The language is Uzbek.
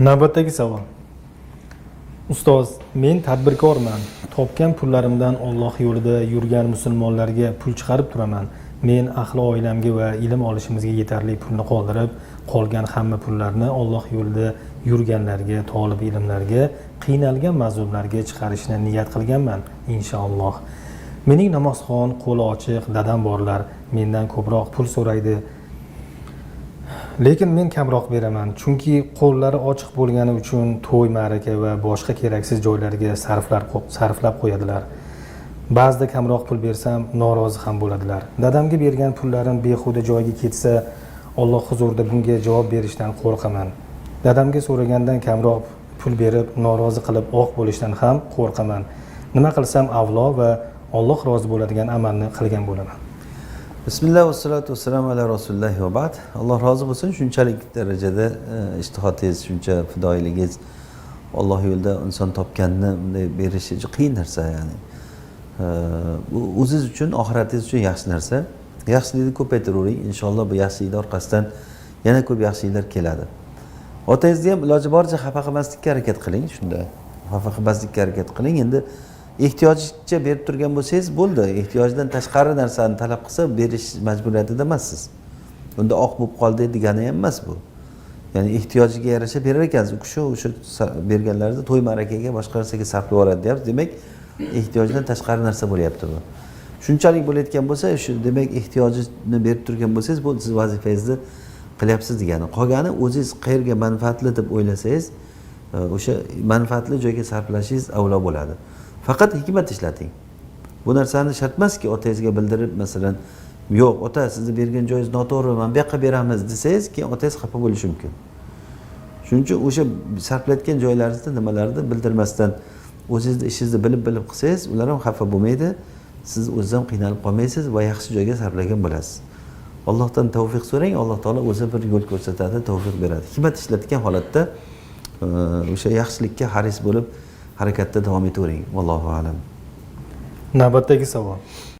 Navbatdagi savol. Ustoz, men tadbirkorman. Topgan pullarimdan Alloh yo'lida yurgan musulmonlarga pul chiqarib turaman. Men ahli oilamga va ilm olishimizga yetarli pulni qoldirib, qolgan hamma pullarni Alloh yo'lida yurganlarga, talab ilmlarga, qiynalgan mazlumlarga chiqarishni niyat qilganman, inshaalloh. Mening namozxon, qo'li ochiq dadam borlar, mendan ko'proq pul so'raydi. Lekin men kamroq beraman, chunki qo'llari ochiq bo'lgani uchun to'y, ma'raka va boshqa keraksiz joylarga sarflab qo'yadilar. Ba'zida kamroq pul bersam, norozi ham bo'ladilar. Dadamga bergan pullarim behuda joyga ketsa, Alloh huzurida bunga javob berishdan qo'rqaman. Dadamga so'ragandan kamroq pul berib, norozi qilib oq bo'lishdan ham qo'rqaman. Nima qilsam avlo va Alloh rozi bo'ladigan amalni qilgan bo'laman. Bismillah va salatu vassalamu ala rasulillohi va ba'd. Alloh rozi bo'lsin, shunchalik darajada ishtihodingiz, shuncha fidoyiligingiz, Alloh yo'lida inson topganini bunday berishi juda qiyin narsa, ya'ni. Bu o'zingiz uchun, oxiratingiz uchun yaxshi narsa. Yaxshilikni ko'paytiravering, inshaalloh bu yaxshiliklar orqasidan yana ko'p yaxshiliklar keladi. Otangizni ham iloji boricha xafa qilmaslikka harakat qiling, shunda. Xafa qilmaslikka harakat qiling. Endi ehtiyojcha berib turgan bo'lsangiz bo'ldi. Ehtiyojdan tashqari narsani talab qilsa berish majburiyatida emassiz. Bunda oq bo'lib qoldi degani ham emas bu. Ya'ni ehtiyojiga yarasha berar ekansiz. U kishi o'sha berganlaringizni to'y ma'rakaga, boshqa narsaga sarflab yuboradi deyapsiz. Demak, ehtiyojdan tashqari narsa bo'lyapti bu. Shunchalik bo'layotgan bo'lsa, shu demak ehtiyojini berib turgan bo'lsangiz, bu siz vazifangizni qilyapsiz degani. Qolgani o'zingiz qayerga manfaatli deb o'ylasangiz, o'sha manfaatli joyga sarflashingiz avlo bo'ladi. Faqat hikmat ishlating. Bu narsani shart emaski otangizga bildirib, masalan, yo'q, ota, sizni bergan joyingiz noto'g'ri, men bu yoqqa beramiz desangiz, keyin otangiz xafa bo'lishi mumkin. Shuning uchun o'sha sarflayotgan joylaringizni nimalarni bildirmasdan o'zingizni ishingizni bilib qilsangiz, ular ham xafa bo'lmaydi. Siz o'zingiz ham qiynalib qolmaysiz va yaxshi joyga sarflagan bo'lasiz. Allohdan tavfiq so'rang, Alloh taolo o'zi bir yo'l ko'rsatadi, tavfiq beradi. Hikmat ishlatgan holatda o'sha yaxshilikka haris bo'lib harakatda davom etavering. Vallohu a'lam. Navbatdagi savol.